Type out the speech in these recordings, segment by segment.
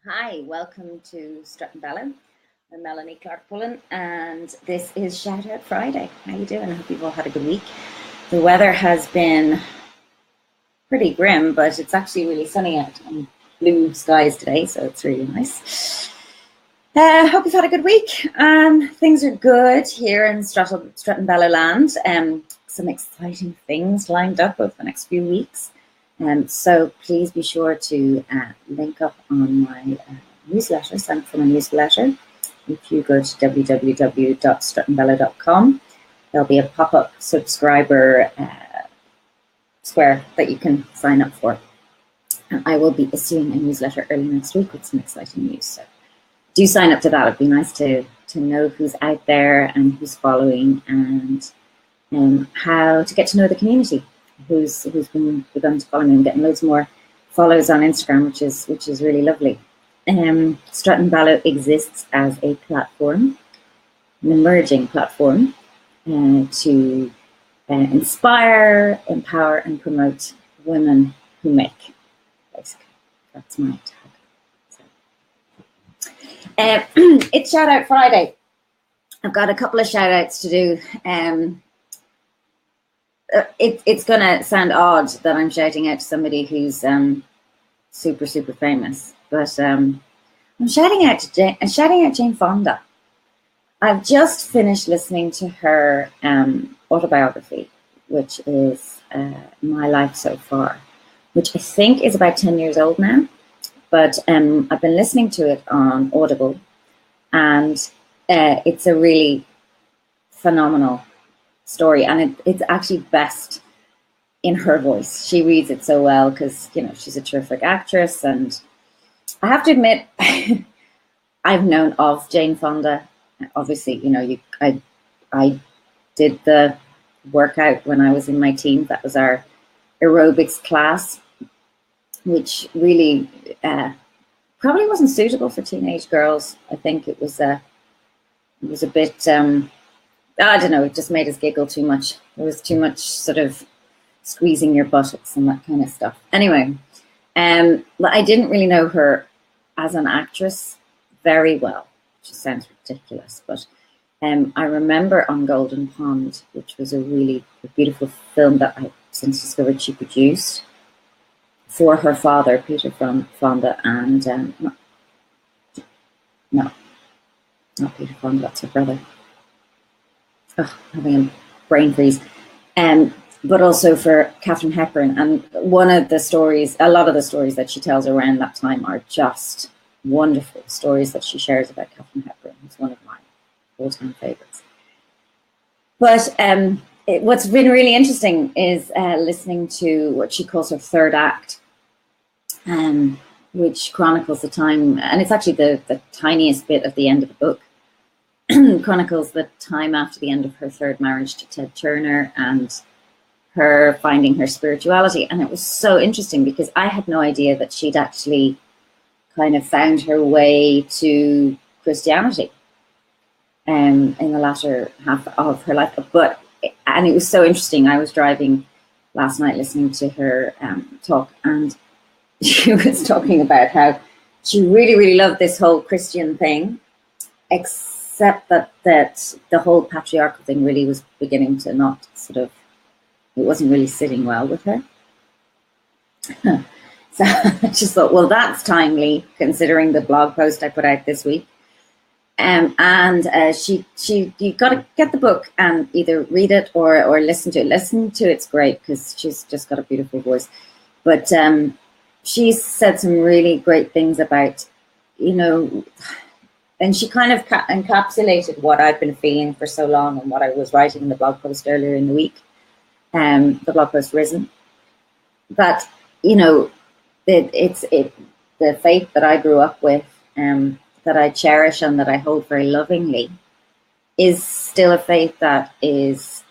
Hi, welcome to Strut and Bellow. I'm Melanie Clark-Pullen, and this is Shout Out Friday. How you doing? I hope you've all had a good week. The weather has been pretty grim, but it's actually really sunny out and blue skies today, so it's really nice. Hope you've had a good week. Things are good here in Strut and Bellow land. Some exciting things lined up over the next few weeks. So please be sure to link up on my newsletter, sign up for my newsletter. If you go to www.strutandbellow.com, there'll be a pop-up subscriber square that you can sign up for. And I will be issuing a newsletter early next week with some exciting news. So do sign up to that. It'd be nice to know who's out there and who's following, and how to get to know the community who's begun to follow me and getting loads more follows on Instagram, which is really lovely. Strut and Bellow exists as a platform, an emerging platform, to inspire, empower, and promote women who make. Basically, that's my tag. It's Shout Out Friday. I've got a couple of shout outs to do. It's going to sound odd that I'm shouting out to somebody who's super, super famous, but I'm shouting out Jane Fonda. I've just finished listening to her autobiography, which is My Life So Far, which I think is about 10 years old now, but I've been listening to it on Audible, and it's a really phenomenal story, and it's actually best in her voice. She reads it so well because, you know, she's a terrific actress, and I have to admit, I've known of Jane Fonda. Obviously, you know, I did the workout when I was in my teens. That was our aerobics class, which really probably wasn't suitable for teenage girls. I think it was a bit I don't know, it just made us giggle too much. There was too much sort of squeezing your buttocks and that kind of stuff. Anyway, but I didn't really know her as an actress very well, which sounds ridiculous. But I remember on Golden Pond, which was a really beautiful film that I since discovered she produced for her father, Peter Fonda, and not Peter Fonda, that's her brother. Having a brain freeze. But also for Katharine Hepburn. And one of the stories, a lot of the stories that she tells around that time are just wonderful stories that she shares about Katharine Hepburn. It's one of my all-time favorites. But what's been really interesting is listening to what she calls her third act, which chronicles the time, and it's actually the tiniest bit of the end of the book, chronicles the time after the end of her third marriage to Ted Turner and her finding her spirituality. And it was so interesting because I had no idea that she'd actually kind of found her way to Christianity in the latter half of her life. And it was so interesting. I was driving last night listening to her talk, and she was talking about how she really, really loved this whole Christian thing, except that the whole patriarchal thing really was beginning to not sort of, it wasn't really sitting well with her. So I just thought, well, that's timely considering the blog post I put out this week. You got to get the book and either read it or listen to it. Listen to it's great because she's just got a beautiful voice. But she said some really great things about, you know, and she kind of encapsulated what I've been feeling for so long and what I was writing in the blog post earlier in the week, the blog post Risen. But, you know, the faith that I grew up with, that I cherish and that I hold very lovingly, is still a faith that has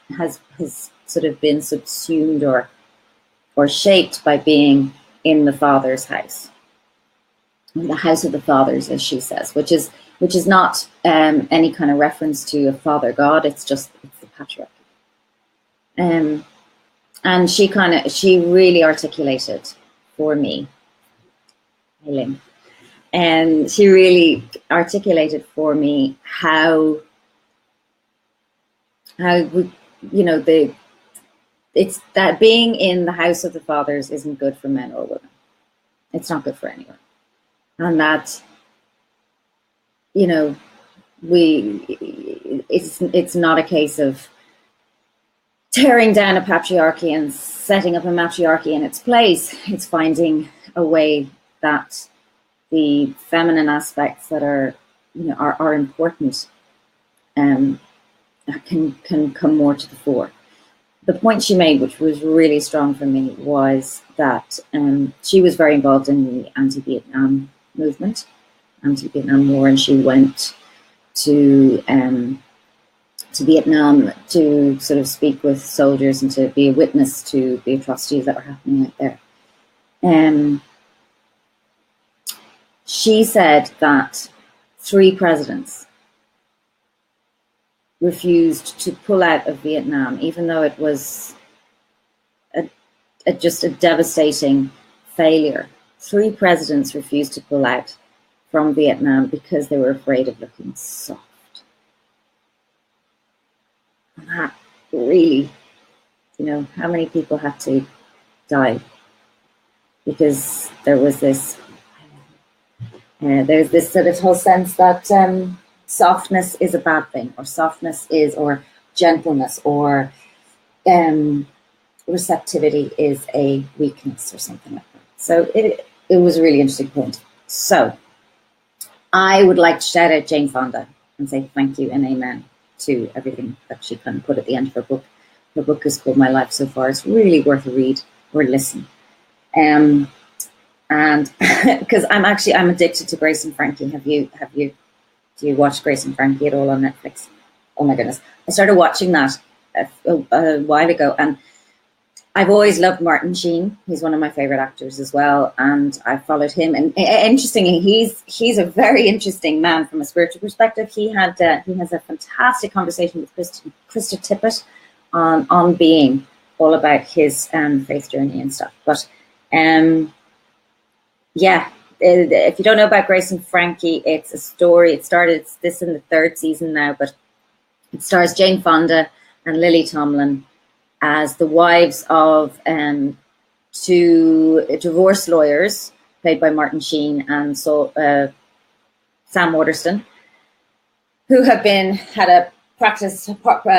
sort of been subsumed or shaped by being in the Father's house, the house of the fathers, as she says, which is not any kind of reference to a father God. It's the patriarchy. And she really articulated for me, Eileen, And she really articulated for me how we, it's that being in the house of the fathers isn't good for men or women. It's not good for anyone. And that, it's not a case of tearing down a patriarchy and setting up a matriarchy in its place. It's finding a way that the feminine aspects that are important can come more to the fore. The point she made, which was really strong for me, was that she was very involved in the anti-Vietnam movement, anti-Vietnam War, and she went to Vietnam to sort of speak with soldiers and to be a witness to the atrocities that were happening out there. She said that 3 presidents refused to pull out of Vietnam, even though it was just a devastating failure. 3 presidents refused to pull out from Vietnam because they were afraid of looking soft. And that really, how many people had to die because there was this, there's this sort of whole sense that softness is a bad thing, or softness is, or gentleness, or receptivity is a weakness, or something like that. So it was a really interesting point. So I would like to shout out Jane Fonda and say thank you and amen to everything that she kind of put at the end of her book. Her book is called My Life So Far. It's really worth a read or a listen. And because I'm addicted to Grace and Frankie. Do you watch Grace and Frankie at all on Netflix? Oh my goodness. I started watching that a while ago, and I've always loved Martin Sheen. He's one of my favorite actors as well, and I followed him. And interestingly, he's a very interesting man from a spiritual perspective. He has a fantastic conversation with Krista Tippett on being, all about his faith journey and stuff. But if you don't know about Grace and Frankie, it's a story. It's this in the 3rd season now, but it stars Jane Fonda and Lily Tomlin as the wives of 2 divorce lawyers, played by Martin Sheen and Sam Waterston, who have had a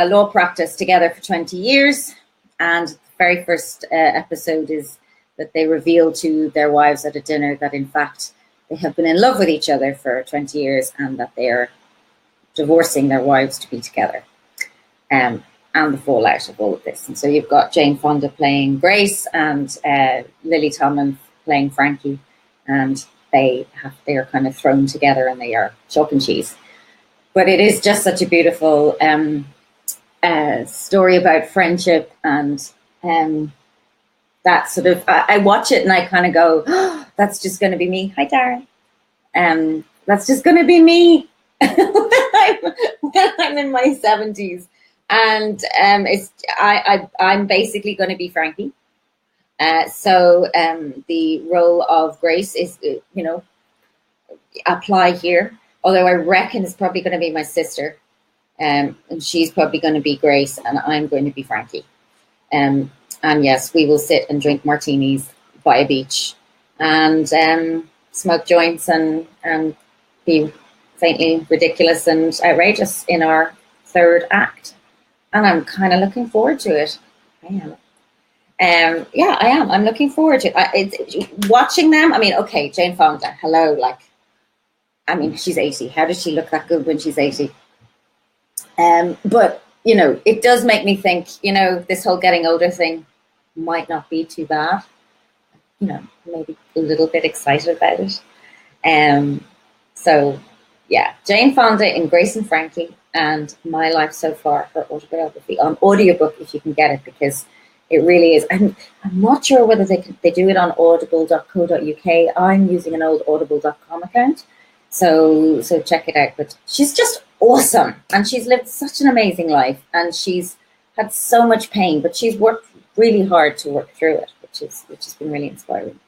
law practice together for 20 years. And the very first episode is that they reveal to their wives at a dinner that, in fact, they have been in love with each other for 20 years and that they are divorcing their wives to be together. And the fallout of all of this. And so you've got Jane Fonda playing Grace and Lily Tomlin playing Frankie, and they are kind of thrown together and they are chalk and cheese. But it is just such a beautiful story about friendship, and that sort of, I watch it and I kind of go, oh, that's just going to be me. Hi, Darren. That's just going to be me when I'm in my 70s. And I'm basically going to be Frankie. So the role of Grace is, apply here. Although I reckon it's probably going to be my sister. And she's probably going to be Grace and I'm going to be Frankie. And yes, we will sit and drink martinis by a beach and smoke joints and be faintly ridiculous and outrageous in our 3rd act. And I'm kind of looking forward to it. I am. I am. I'm looking forward to it. Watching them. I mean, okay, Jane Fonda. Hello. She's 80. How does she look that good when she's 80? But, it does make me think, this whole getting older thing might not be too bad. Maybe a little bit excited about it. So, yeah, Jane Fonda in Grace and Frankie and My Life So Far, her autobiography, on audiobook if you can get it, because it really is. I'm not sure whether they do it on audible.co.uk. I'm using an old audible.com account. So check it out. But she's just awesome. And she's lived such an amazing life. And she's had so much pain, but she's worked really hard to work through it, which has been really inspiring.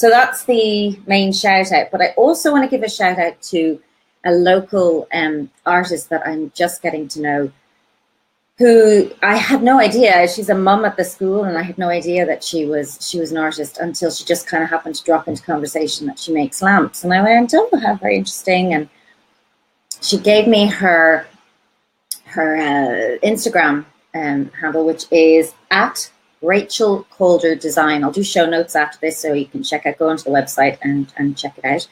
So that's the main shout out. But I also want to give a shout out to a local artist that I'm just getting to know, who I had no idea. She's a mum at the school, and I had no idea that she was an artist until she just kind of happened to drop into conversation that she makes lamps. And I went, oh, how very interesting. And she gave me her Instagram handle, which is at Rachel Calder Design. I'll do show notes after this so you can go onto the website and check it out.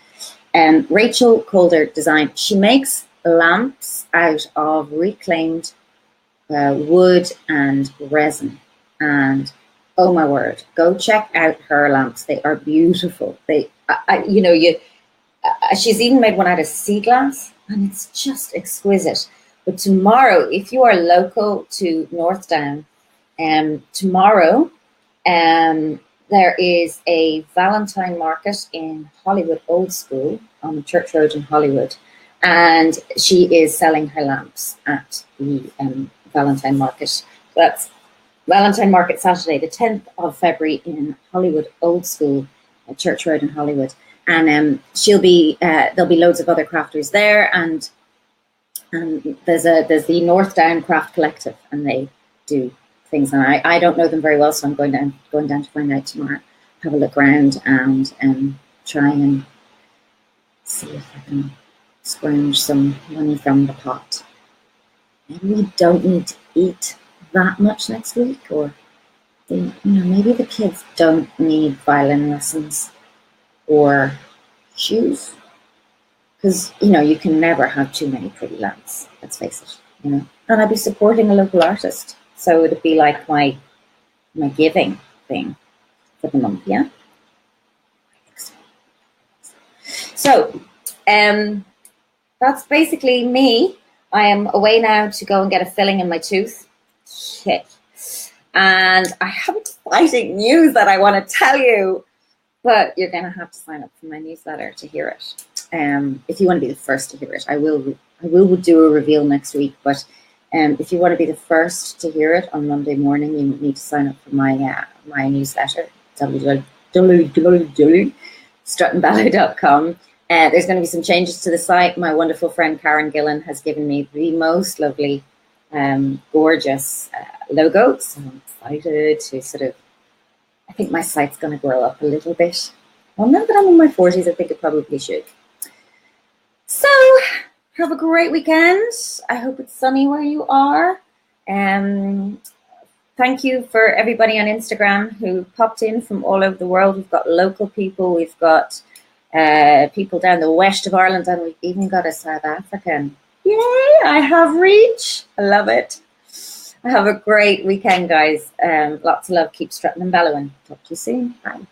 Rachel Calder Design. She makes lamps out of reclaimed wood and resin. And oh my word, go check out her lamps. They are beautiful. She's even made one out of sea glass, and it's just exquisite. But tomorrow, if you are local to North Down, tomorrow there is a Valentine market in Hollywood Old School on the Church Road in Hollywood, and she is selling her lamps at the Valentine market. So that's Valentine market Saturday, the 10th of February in Hollywood Old School at Church Road in Hollywood, and there'll be loads of other crafters there, and there's the North Down Craft Collective, and they do things. And I don't know them very well, so I'm going down to find out tomorrow, have a look around, and try and see if I can scrounge some money from the pot. Maybe we don't need to eat that much next week, or maybe the kids don't need violin lessons or shoes. Because, you can never have too many pretty lamps, let's face it, And I'd be supporting a local artist. So it'd be like my giving thing for the month, yeah? So, that's basically me. I am away now to go and get a filling in my tooth. Shit. And I have exciting news that I want to tell you. But you're going to have to sign up for my newsletter to hear it. If you want to be the first to hear it, I will do a reveal next week. But if you want to be the first to hear it on Monday morning, you need to sign up for my newsletter, www.strutandbellow.com. There's going to be some changes to the site. My wonderful friend Karen Gillen has given me the most lovely, gorgeous logo. So I'm excited to I think my site's going to grow up a little bit. Well, now that I'm in my 40s, I think it probably should. So, have a great weekend. I hope it's sunny where you are. Thank you for everybody on Instagram who popped in from all over the world. We've got local people. We've got people down the west of Ireland, and we've even got a South African. Yay, I have reach. I love it. Have a great weekend, guys. Lots of love. Keep strutting and bellowing. Talk to you soon. Bye.